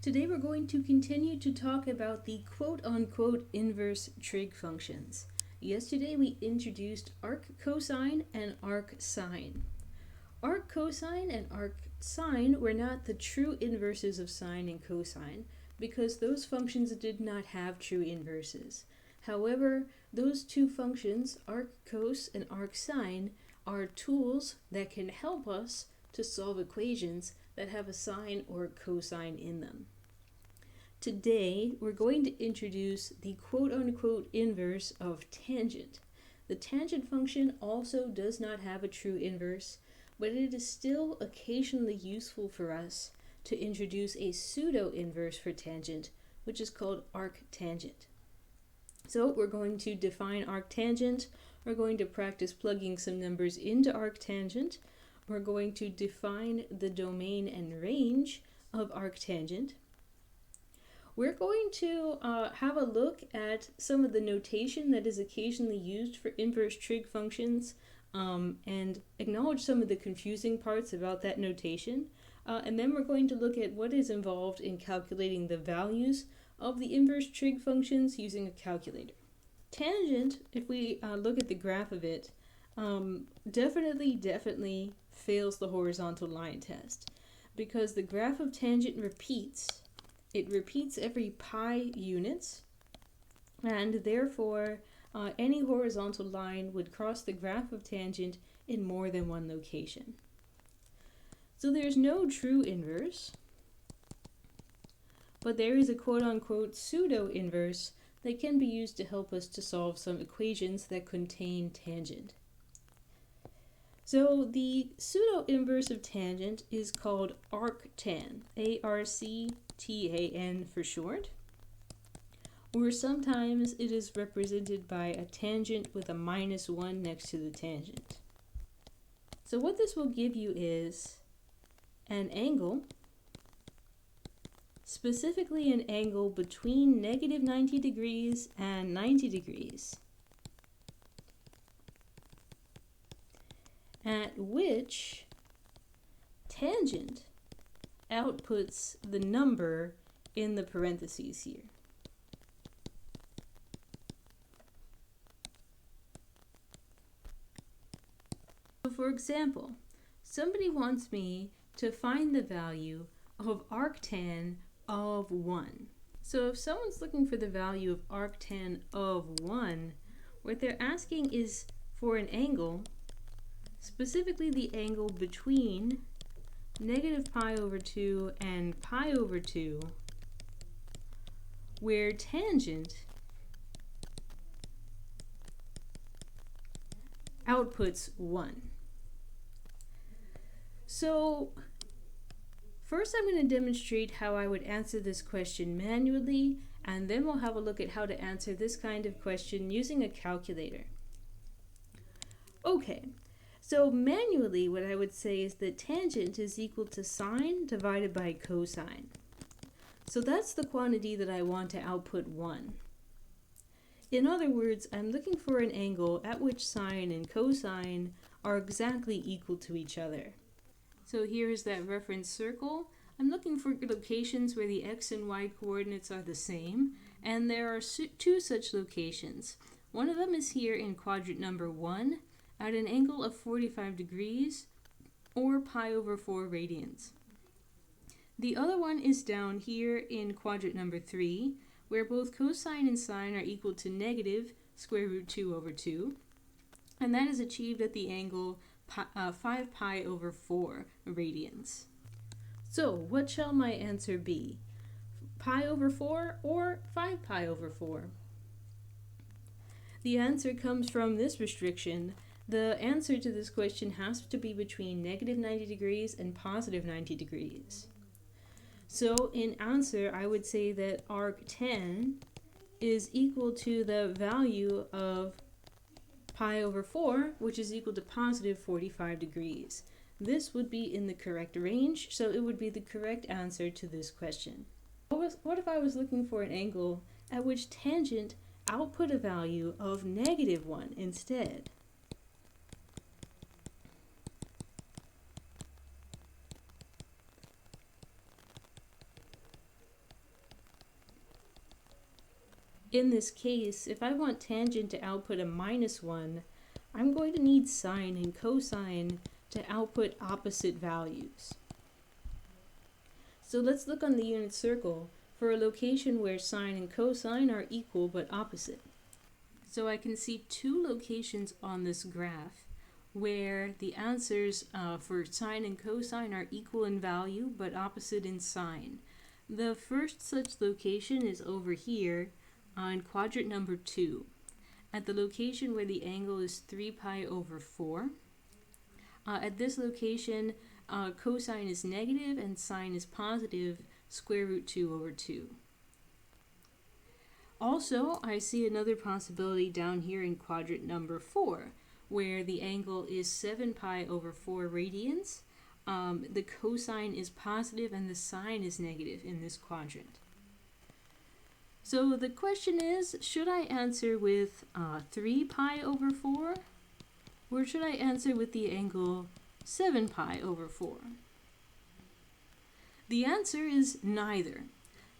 Today we're going to continue to talk about the quote-unquote inverse trig functions. Yesterday we introduced arc cosine and arc sine. Arc cosine and arc sine were not the true inverses of sine and cosine because those functions did not have true inverses. However, those two functions, arc cos and arc sine, are tools that can help us to solve equations that have a sine or a cosine in them. Today, we're going to introduce the quote-unquote inverse of tangent. The tangent function also does not have a true inverse, but it is still occasionally useful for us to introduce a pseudo-inverse for tangent, which is called arctangent. So we're going to define arctangent, we're going to practice plugging some numbers into arctangent, we're going to define the domain and range of arctangent. We're going to have a look at some of the notation that is occasionally used for inverse trig functions and acknowledge some of the confusing parts about that notation. And then we're going to look at what is involved in calculating the values of the inverse trig functions using a calculator. Tangent, if we look at the graph of it, definitely fails the horizontal line test because the graph of tangent repeats. It repeats every pi units, and therefore any horizontal line would cross the graph of tangent in more than one location. So there's no true inverse, but there is a quote-unquote pseudo-inverse that can be used to help us to solve some equations that contain tangent. So the pseudo-inverse of tangent is called arctan, A-R-C-T-A-N for short, or sometimes it is represented by a tangent with a -1 next to the tangent. So what this will give you is an angle, specifically an angle between -90 degrees and 90 degrees, at which tangent outputs the number in the parentheses here. So for example, somebody wants me to find the value of arctan of 1. So if someone's looking for the value of arctan of 1, what they're asking is for an angle, specifically the angle between -pi/2 and pi/2, where tangent outputs 1. So first I'm going to demonstrate how I would answer this question manually, and then we'll have a look at how to answer this kind of question using a calculator. Okay. So manually, what I would say is that tangent is equal to sine divided by cosine. So that's the quantity that I want to output 1. In other words, I'm looking for an angle at which sine and cosine are exactly equal to each other. So here is that reference circle. I'm looking for locations where the x and y coordinates are the same, and there are two such locations. One of them is here in quadrant number 1, at an angle of 45 degrees, or pi/4 radians. The other one is down here in quadrant number 3, where both cosine and sine are equal to -√2/2, and that is achieved at the angle 5 pi/4 radians. So what shall my answer be? Pi/4 or 5 pi/4? The answer comes from this restriction. The answer to this question has to be between -90 degrees and +90 degrees. So in answer, I would say that arctan is equal to the value of pi/4, which is equal to +45 degrees. This would be in the correct range, so it would be the correct answer to this question. What if I was looking for an angle at which tangent output a value of -1 instead? In this case, if I want tangent to output a -1, I'm going to need sine and cosine to output opposite values. So let's look on the unit circle for a location where sine and cosine are equal but opposite. So I can see two locations on this graph where the answers for sine and cosine are equal in value but opposite in sign. The first such location is over here on quadrant number 2, at the location where the angle is 3 pi over 4. At this location, cosine is negative and sine is positive, square root 2 over 2. Also, I see another possibility down here in quadrant number 4, where the angle is 7 pi over 4 radians. The cosine is positive and the sine is negative in this quadrant. So the question is, should I answer with 3 pi over 4? Or should I answer with the angle 7 pi over 4? The answer is neither.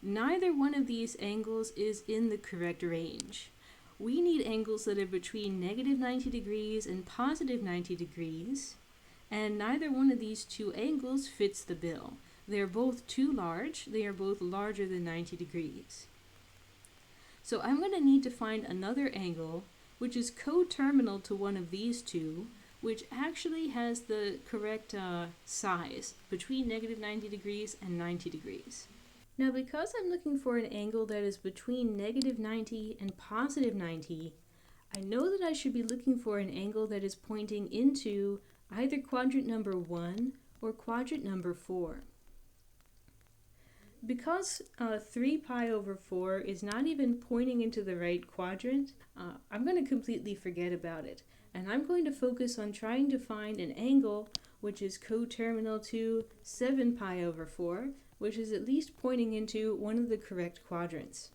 Neither one of these angles is in the correct range. We need angles that are between negative 90 degrees and positive 90 degrees, and neither one of these two angles fits the bill. They are both too large. They are both larger than 90 degrees. So I'm going to need to find another angle which is coterminal to one of these two, which actually has the correct size between negative 90 degrees and 90 degrees. Now, because I'm looking for an angle that is between negative 90 and positive 90, I know that I should be looking for an angle that is pointing into either quadrant number 1 or quadrant number 4. Because 3 pi over 4 is not even pointing into the right quadrant, I'm going to completely forget about it. And I'm going to focus on trying to find an angle which is coterminal to 7 pi over 4, which is at least pointing into one of the correct quadrants.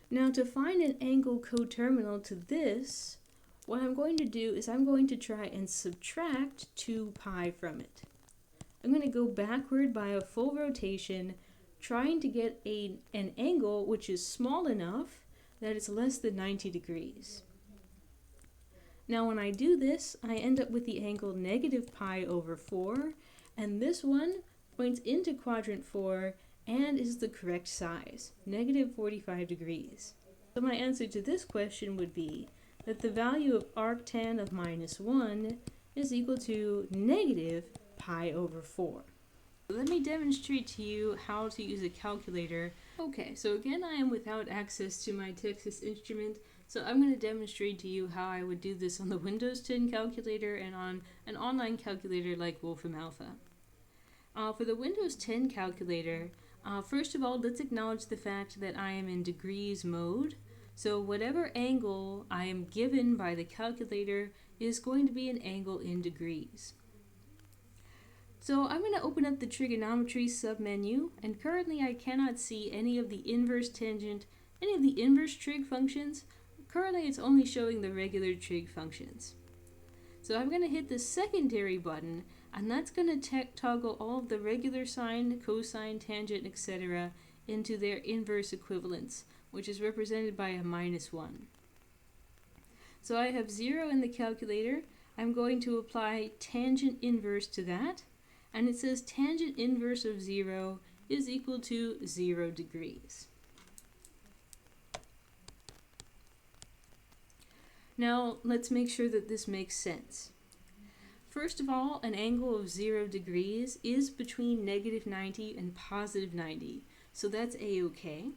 Now, to find an angle coterminal to this, what I'm going to do is I'm going to try and subtract 2 pi from it. I'm going to go backward by a full rotation, trying to get an angle which is small enough that it's less than 90 degrees. Now when I do this, I end up with the angle negative pi over 4, and this one points into quadrant 4 and is the correct size, negative 45 degrees. So my answer to this question would be that the value of arctan of -1 is equal to negative pi over 4. Let me demonstrate to you how to use a calculator. Okay, so again, I am without access to my Texas Instrument, so I'm going to demonstrate to you how I would do this on the Windows 10 calculator and on an online calculator like Wolfram Alpha. For the Windows 10 calculator, first of all, let's acknowledge the fact that I am in degrees mode. So whatever angle I am given by the calculator is going to be an angle in degrees. So I'm going to open up the trigonometry submenu, and currently I cannot see any of the inverse tangent, any of the inverse trig functions. Currently it's only showing the regular trig functions. So I'm going to hit the secondary button, and that's going to toggle all of the regular sine, cosine, tangent, etc. into their inverse equivalents, which is represented by a -1. So I have 0 in the calculator. I'm going to apply tangent inverse to that, and it says tangent inverse of 0 is equal to 0 degrees. Now let's make sure that this makes sense. First of all, an angle of 0 degrees is between negative 90 and positive 90, so that's a-okay.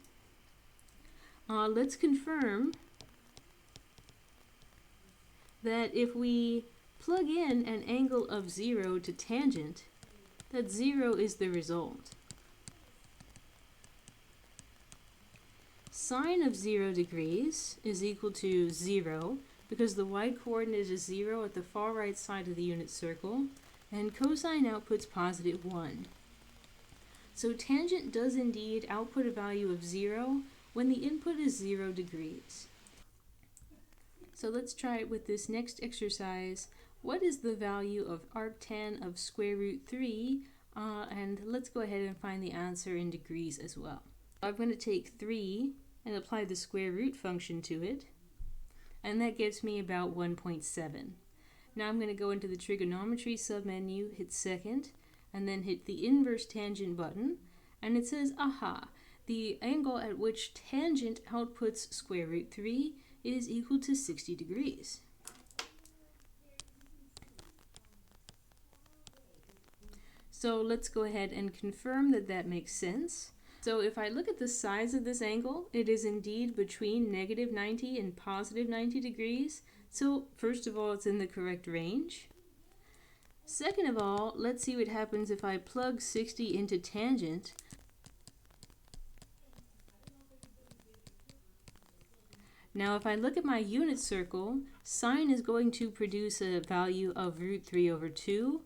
Let's confirm that if we plug in an angle of 0 to tangent, that 0 is the result. Sine of 0 degrees is equal to 0, because the y-coordinate is 0 at the far right side of the unit circle, and cosine outputs positive 1. So tangent does indeed output a value of 0 when the input is 0 degrees. So let's try it with this next exercise. What is the value of arctan of square root 3? And let's go ahead and find the answer in degrees as well. I'm going to take 3 and apply the square root function to it, and that gives me about 1.7. Now I'm going to go into the trigonometry submenu, hit second, and then hit the inverse tangent button, and it says, aha, the angle at which tangent outputs square root 3 is equal to 60 degrees. So let's go ahead and confirm that that makes sense. So if I look at the size of this angle, it is indeed between negative 90 and positive 90 degrees. So first of all, it's in the correct range. Second of all, let's see what happens if I plug 60 into tangent. Now if I look at my unit circle, sine is going to produce a value of root 3 over 2.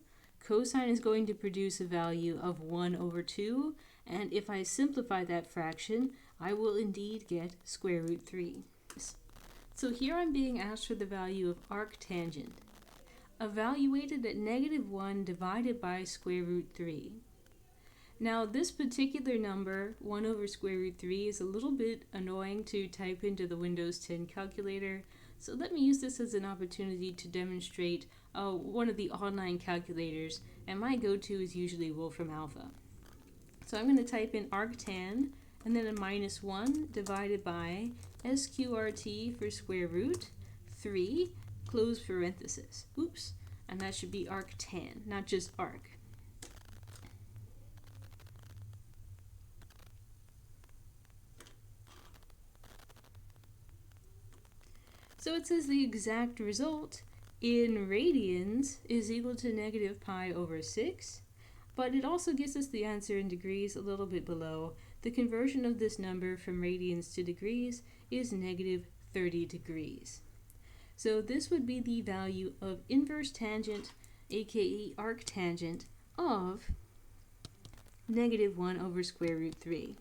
Cosine is going to produce a value of 1 over 2. And if I simplify that fraction, I will indeed get square root 3. So here I'm being asked for the value of arctangent, evaluated at negative 1 divided by square root 3. Now this particular number, 1 over square root 3, is a little bit annoying to type into the Windows 10 calculator, so let me use this as an opportunity to demonstrate one of the online calculators, and my go-to is usually Wolfram Alpha. So I'm going to type in arctan and then a minus 1 divided by sqrt for square root 3, close parenthesis. Oops, and that should be arctan, not just arc. So it says the exact result in radians is equal to negative pi over 6. But it also gives us the answer in degrees a little bit below. The conversion of this number from radians to degrees is negative 30 degrees. So this would be the value of inverse tangent, aka arctangent, of negative 1 over square root 3.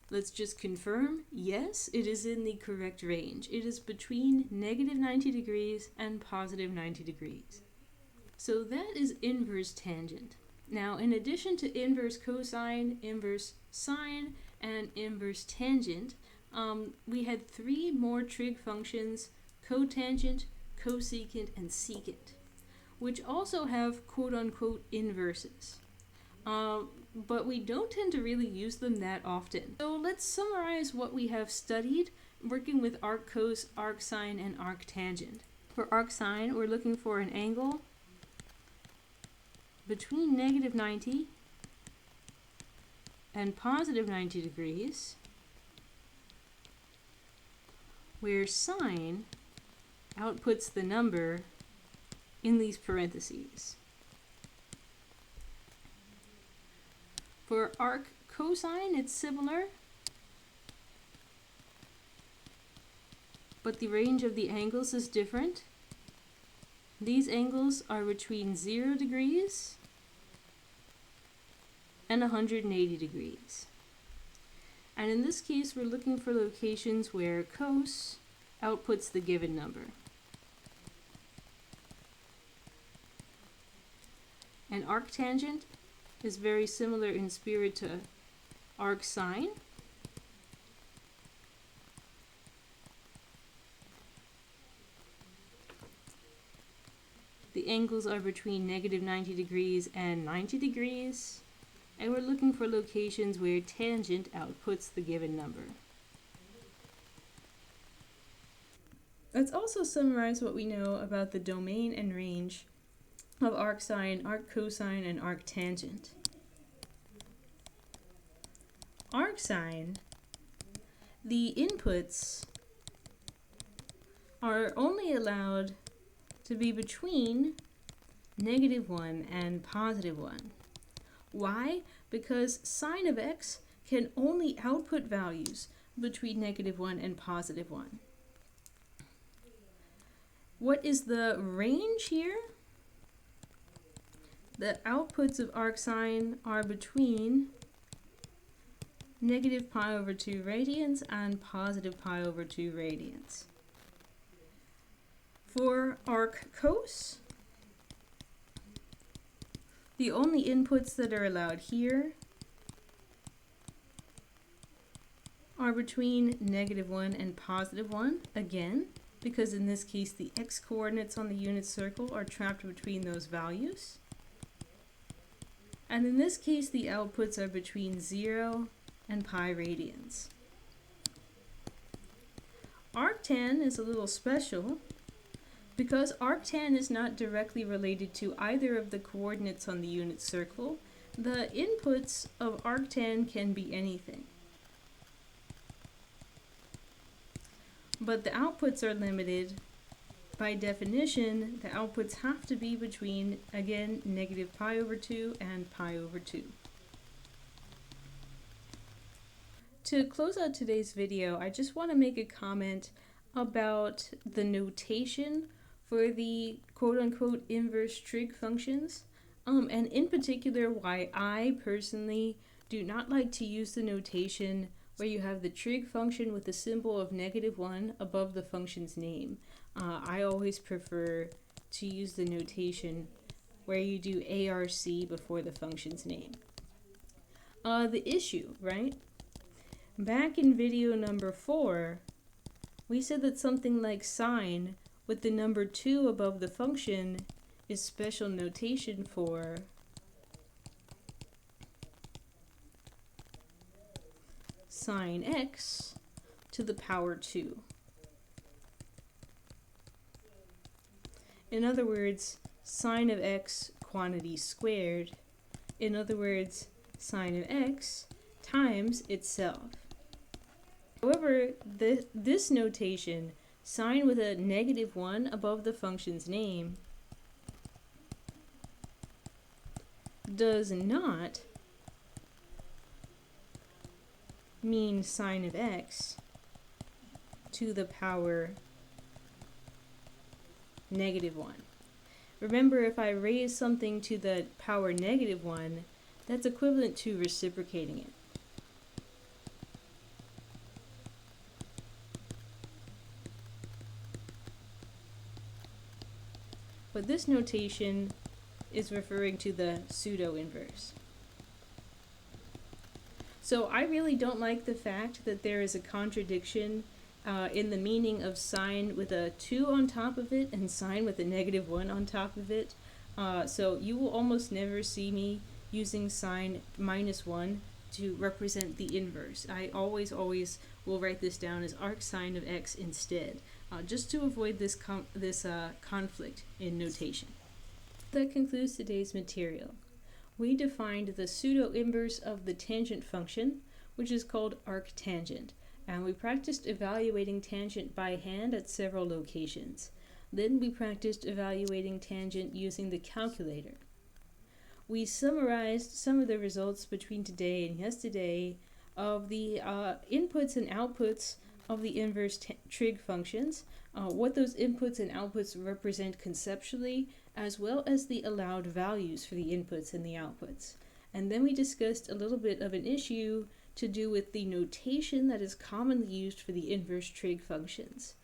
Let's just confirm, yes, it is in the correct range. It is between negative 90 degrees and positive 90 degrees. So that is inverse tangent. Now, in addition to inverse cosine, inverse sine, and inverse tangent, we had 3 more trig functions, cotangent, cosecant, and secant, which also have quote-unquote inverses. But we don't tend to really use them that often. So let's summarize what we have studied working with arccos, arcsine, and arctangent. For arcsine, we're looking for an angle between negative 90 and positive 90 degrees, where sine outputs the number in these parentheses. For arc cosine, it's similar, but the range of the angles is different. These angles are between 0 degrees and 180 degrees. And in this case, we're looking for locations where cos outputs the given number. And arctangent is very similar in spirit to arcsine. The angles are between negative 90 degrees and 90 degrees, and we're looking for locations where tangent outputs the given number. Let's also summarize what we know about the domain and range of arcsine, arccosine, and arctangent. Arcsine, the inputs are only allowed to be between negative 1 and positive 1. Why? Because sine of x can only output values between negative 1 and positive 1. What is the range here? The outputs of arcsine are between negative pi over 2 radians and positive pi over 2 radians. For arccos, the only inputs that are allowed here are between -1 and +1, again, because in this case the x-coordinates on the unit circle are trapped between those values. And in this case the outputs are between 0 and pi radians. Arctan is a little special because arctan is not directly related to either of the coordinates on the unit circle. The inputs of arctan can be anything, but the outputs are limited. By definition, the outputs have to be between, again, -pi/2 and pi/2. To close out today's video, I just want to make a comment about the notation for the quote-unquote inverse trig functions, and in particular why I personally do not like to use the notation where you have the trig function with the symbol of -1 above the function's name. I always prefer to use the notation where you do ARC before the function's name. The issue, right? Back in video number 4, we said that something like sine with the number 2 above the function is special notation for sine x to the power 2. In other words, sine of x quantity squared. In other words, sine of x times itself. However, this notation, sine with a -1 above the function's name, does not mean sine of x to the power -1. Remember, if I raise something to the power -1, that's equivalent to reciprocating it. But this notation is referring to the pseudo-inverse. So I really don't like the fact that there is a contradiction in the meaning of sine with a 2 on top of it and sine with a -1 on top of it. So you will almost never see me using sine -1 to represent the inverse. I always will write this down as arcsine of x instead, just to avoid this conflict in notation. That concludes today's material. We defined the pseudo-inverse of the tangent function, which is called arctangent, and we practiced evaluating tangent by hand at several locations. Then we practiced evaluating tangent using the calculator. We summarized some of the results between today and yesterday of the inputs and outputs of the inverse trig functions, what those inputs and outputs represent conceptually, as well as the allowed values for the inputs and the outputs. And then we discussed a little bit of an issue to do with the notation that is commonly used for the inverse trig functions.